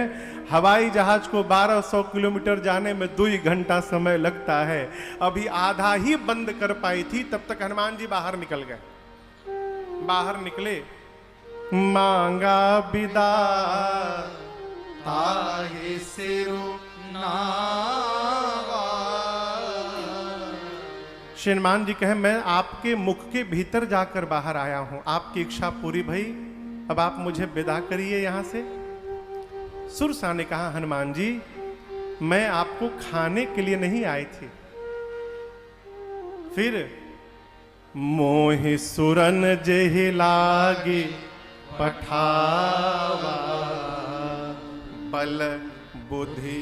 हवाई जहाज को 1200 किलोमीटर जाने में 2 घंटा समय लगता है। अभी आधा ही बंद कर पाई थी, तब तक हनुमान जी बाहर निकल गए। बाहर निकले, मांगा विदा ताहि सिरु नावा। श्री हनुमान जी कहे मैं आपके मुख के भीतर जाकर बाहर आया हूं, आपकी इच्छा पूरी भई, अब आप मुझे विदा करिए यहां से। सुरसा ने कहा हनुमान जी मैं आपको खाने के लिए नहीं आई थी। फिर मोहि सुरन जेहि लागे पठावा, बल बुद्धि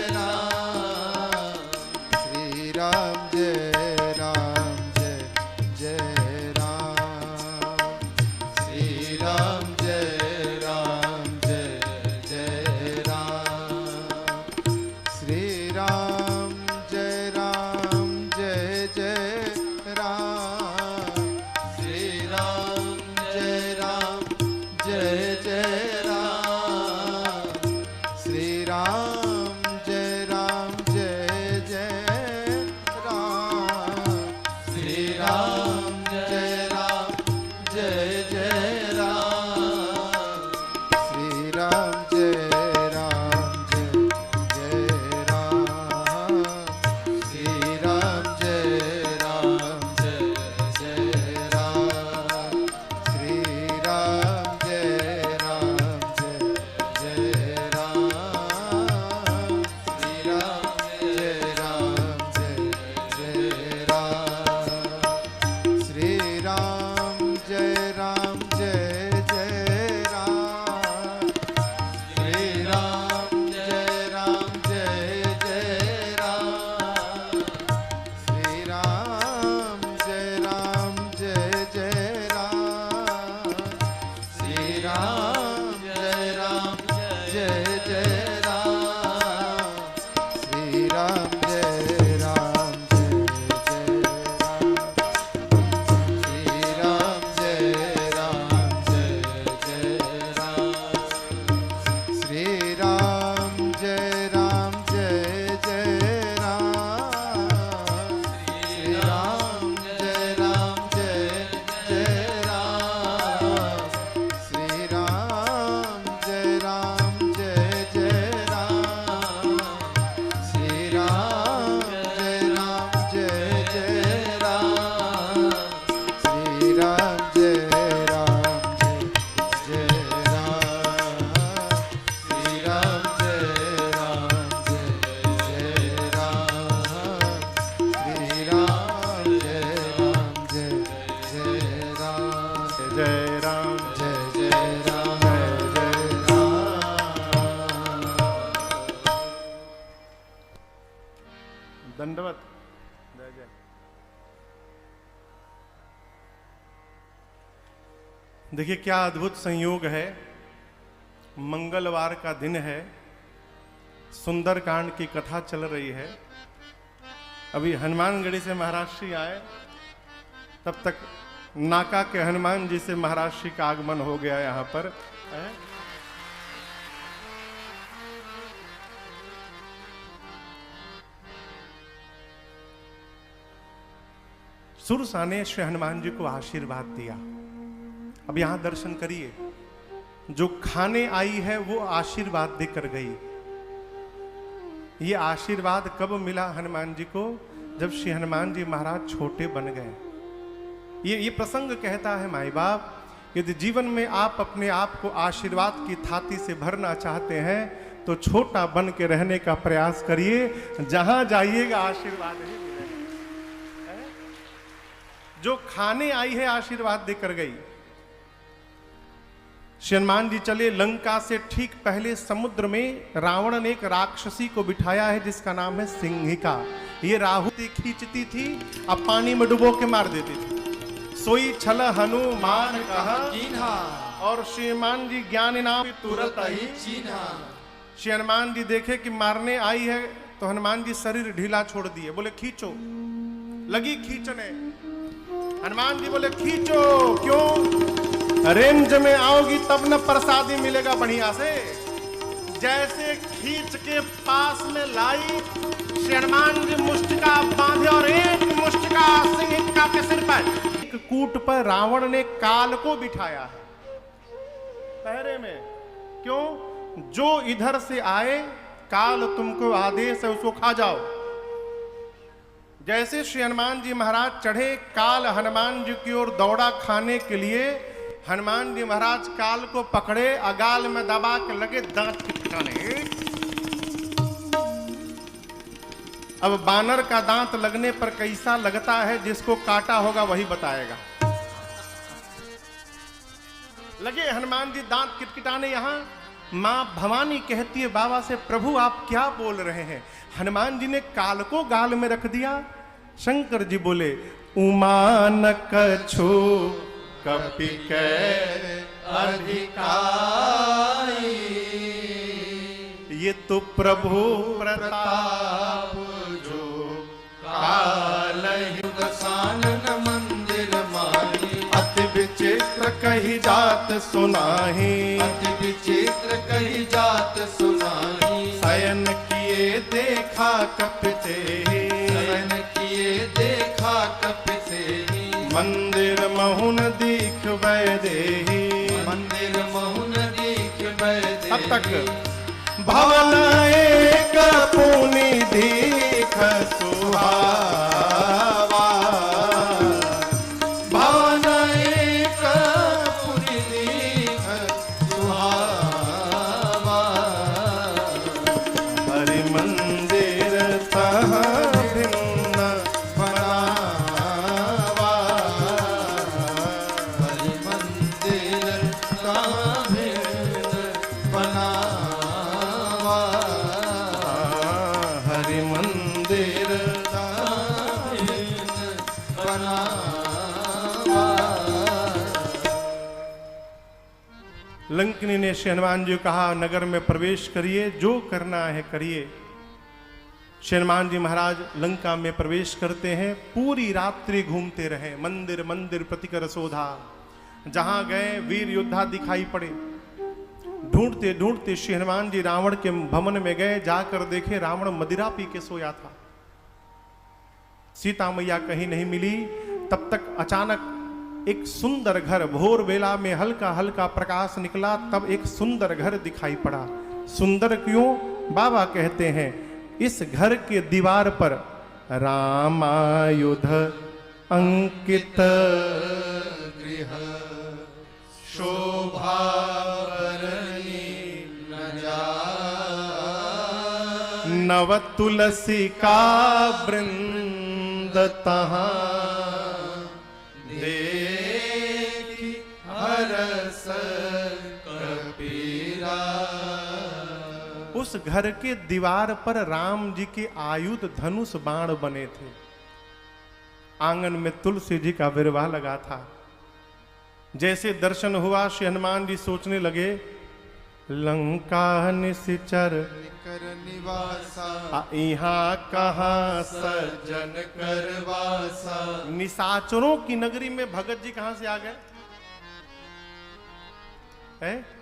दंडवत। जय जय। देखिए क्या अद्भुत संयोग है, मंगलवार का दिन है, सुंदरकांड की कथा चल रही है। अभी हनुमानगढ़ी से महाराज श्री आए, तब तक नाका के हनुमान जी से महाराज श्री का आगमन हो गया यहां पर। सुरसा ने श्री हनुमान जी को आशीर्वाद दिया। अब यहां दर्शन करिए, जो खाने आई है वो आशीर्वाद देकर गई। ये आशीर्वाद कब मिला हनुमान जी को? जब श्री हनुमान जी महाराज छोटे बन गए। ये प्रसंग कहता है माई बाप, यदि जीवन में आप अपने आप को आशीर्वाद की थाती से भरना चाहते हैं तो छोटा बन के रहने का प्रयास करिए, जहां जाइएगा आशीर्वाद ही मिलेगा। जो खाने आई है आशीर्वाद देकर गई। श्री हनुमान जी चले लंका से ठीक पहले समुद्र में रावण ने एक राक्षसी को बिठाया है जिसका नाम है सिंहिका। ये राहु खींचती थी, अब पानी में डुबो के मार देती थी। सोई छल हनुमान कहा और श्री हनुमान जी ज्ञान नाम तुरंत ही चीन्हा। श्री हनुमान जी देखे कि मारने आई है तो हनुमान जी शरीर ढीला छोड़ दिए, बोले खींचो। लगी खींचने, हनुमान जी बोले खींचो। क्यों? रेंज में आओगी तब न प्रसादी मिलेगा बढ़िया से। जैसे खींच के पास में लाई, श्री हनुमान जी मुष्टिका बांधे और एक मुष्टिका सिंहिका के सिर पर, एक कूट पर रावण ने काल को बिठाया है पहरे में। क्यों? जो इधर से आए काल तुमको आदेश है उसको खा जाओ। जैसे श्री हनुमान जी महाराज चढ़े, काल हनुमान जी की ओर दौड़ा खाने के लिए। हनुमान जी महाराज काल को पकड़े, अगाल में दबा के लगे दांत खिटकाने। अब बानर का दांत लगने पर कैसा लगता है, जिसको काटा होगा वही बताएगा। लगे हनुमान जी दांत किटकिटाने। यहां मां भवानी कहती है बाबा से, प्रभु आप क्या बोल रहे हैं? हनुमान जी ने काल को गाल में रख दिया। शंकर जी बोले, उमा न कछु कपि के अधिकारी, ये तो प्रभु प्रताप जो काल सानन मंदिर माही। अति विचित्र कही जात सुनाही, अति विचित्र कही जात सुनाही। शयन किए देखा कपिते, शयन किए देखा कपिते। मंदिर महुन दीख वैदेही, मंदिर महुन दीख वैदेही। अब तक भवन एक पुनि दीख सुहावा, भवन एक पुनि दीख सुहावा। हरि मंदिर तह भिन्न बनावा, हरि मंदिर तह भिन्न बनावा। हरि मंदिर लंकिनी ने श्री हनुमान जी को कहा, नगर में प्रवेश करिए, जो करना है करिए। श्री हनुमान जी महाराज लंका में प्रवेश करते हैं। पूरी रात्रि घूमते रहे, मंदिर मंदिर प्रतिकर शोधा। जहां गए वीर योद्धा दिखाई पड़े। ढूंढते ढूंढते श्री हनुमान जी रावण के भवन में गए। जाकर देखे रावण मदिरा पी के सोया था। सीता मैया कहीं नहीं मिली। तब तक अचानक एक सुंदर घर, भोर बेला में हल्का हल्का प्रकाश निकला, तब एक सुंदर घर दिखाई पड़ा। सुंदर क्यों? बाबा कहते हैं इस घर के दीवार पर रामायुध अंकित गृह शोभा नव तुलसी का वृंद तहां देखी हरस कपीरा। उस उस घर के दीवार पर राम जी के आयुध धनुष बाण बने थे। आंगन में तुलसी जी का विरवा लगा था। जैसे दर्शन हुआ श्री हनुमान जी सोचने लगे, लंका निशिचर कर निवासा यहाँ कहाँ सज्जन करवासा। निशाचरों की नगरी में भगत जी कहां से आ गए है?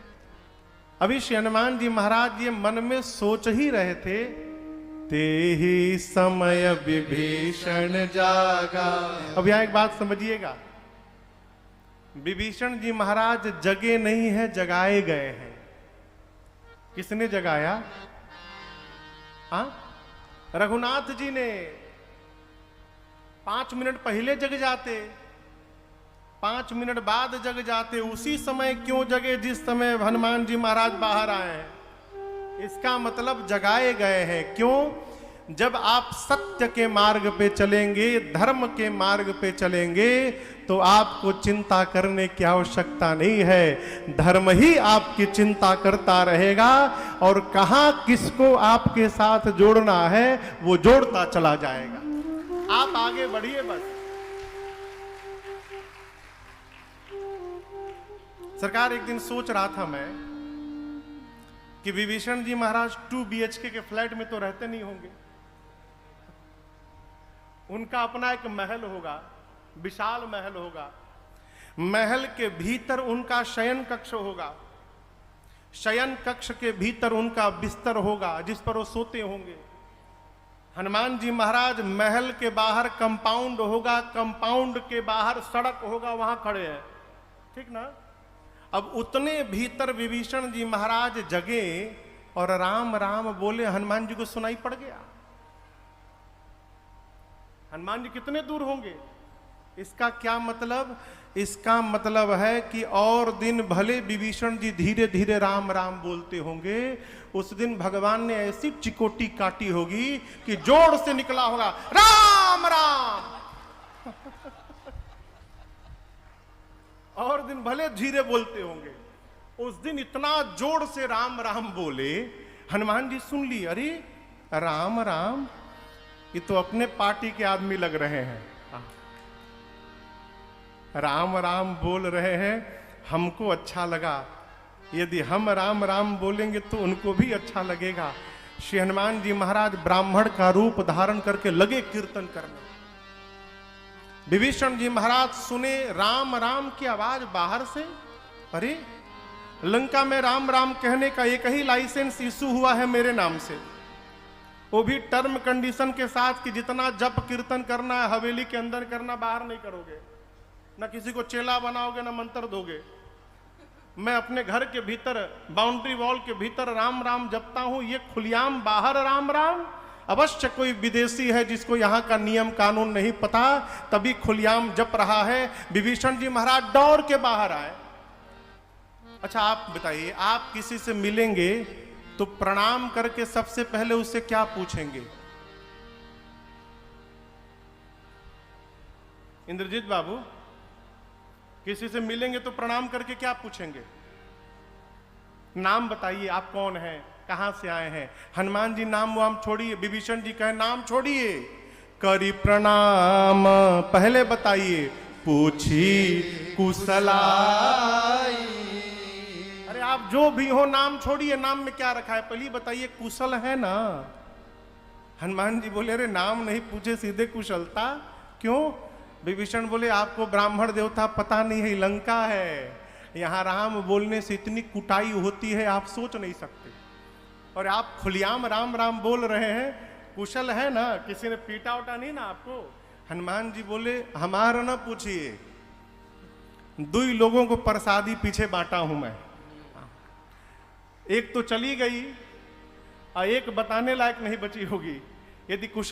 अभी श्री हनुमान जी महाराज ये मन में सोच ही रहे थे, ते ही समय विभीषण जागा। अब यहां एक बात समझिएगा, विभीषण जी महाराज जगे नहीं है, जगाए गए हैं। किसने जगाया? रघुनाथ जी ने। 5 मिनट पहले जग जाते, 5 मिनट बाद जग जाते, उसी समय क्यों जगे जिस समय हनुमान जी महाराज बाहर आए हैं? इसका मतलब जगाए गए हैं। क्यों? जब आप सत्य के मार्ग पे चलेंगे, धर्म के मार्ग पे चलेंगे, तो आपको चिंता करने की आवश्यकता नहीं है। धर्म ही आपकी चिंता करता रहेगा और कहां किसको आपके साथ जोड़ना है वो जोड़ता चला जाएगा। आप आगे बढ़िए बस। सरकार, एक दिन सोच रहा था मैं कि विभीषण जी महाराज 2 BHK के फ्लैट में तो रहते नहीं होंगे। उनका अपना एक महल होगा, विशाल महल होगा। महल के भीतर उनका शयन कक्ष होगा। शयन कक्ष के भीतर उनका बिस्तर होगा जिस पर वो सोते होंगे। हनुमान जी महाराज महल के बाहर कंपाउंड होगा, कंपाउंड के बाहर सड़क होगा, वहां खड़े हैं। ठीक ना? अब उतने भीतर विभीषण जी महाराज जगे और राम राम बोले, हनुमान जी को सुनाई पड़ गया। हनुमान जी कितने दूर होंगे? इसका क्या मतलब? इसका मतलब है कि और दिन भले विभीषण जी धीरे धीरे राम राम बोलते होंगे, उस दिन भगवान ने ऐसी चिकोटी काटी होगी कि जोर से निकला होगा, राम राम। और दिन भले धीरे बोलते होंगे, उस दिन इतना जोर से राम राम बोले, हनुमान जी सुन ली, अरे राम राम, ये तो अपने पार्टी के आदमी लग रहे हैं। राम राम बोल रहे हैं, हमको अच्छा लगा। यदि हम राम राम बोलेंगे तो उनको भी अच्छा लगेगा। श्री हनुमान जी महाराज ब्राह्मण का रूप धारण करके लगे कीर्तन करने। विभीषण जी महाराज सुने राम राम की आवाज बाहर से। अरे लंका में राम राम कहने का एक ही लाइसेंस इशू हुआ है मेरे नाम से, वो भी टर्म कंडीशन के साथ कि जितना जप कीर्तन करना है हवेली के अंदर करना, बाहर नहीं करोगे, ना किसी को चेला बनाओगे, ना मंत्र दोगे। मैं अपने घर के भीतर बाउंड्री वॉल के भीतर राम राम जपता हूं, ये खुलियाम बाहर राम राम। अवश्य कोई विदेशी है जिसको यहाँ का नियम कानून नहीं पता, तभी खुलियाम जप रहा है। विभीषण जी महाराज दौड़ के बाहर आए। अच्छा आप बताइए, आप किसी से मिलेंगे तो प्रणाम करके सबसे पहले उससे क्या पूछेंगे? इंद्रजीत बाबू, किसी से मिलेंगे तो प्रणाम करके क्या पूछेंगे? नाम बताइए, आप कौन हैं, कहां से आए हैं? हनुमान जी नाम वाम छोड़िए, विभीषण जी कहे नाम छोड़िए, करी प्रणाम पहले बताइए, पूछी कुशलाई। अरे आप जो भी हो नाम छोड़िए, नाम में क्या रखा है पहले बताइए, कुशल है ना? हनुमान जी बोले, अरे नाम नहीं पूछे सीधे कुशलता क्यों? विभीषण बोले, आपको ब्राह्मण देवता पता नहीं है, लंका है, यहाँ राम बोलने से इतनी कुटाई होती है आप सोच नहीं सकते, और आप खुलियाम राम राम बोल रहे हैं, कुशल है ना? किसी ने पीटा उटा नहीं ना आपको? हनुमान जी बोले, हमारा ना पूछिए, 2 लोगों को प्रसादी पीछे बांटा हूं मैं, एक तो चली गई और एक बताने लायक नहीं बची होगी। यदि कुशल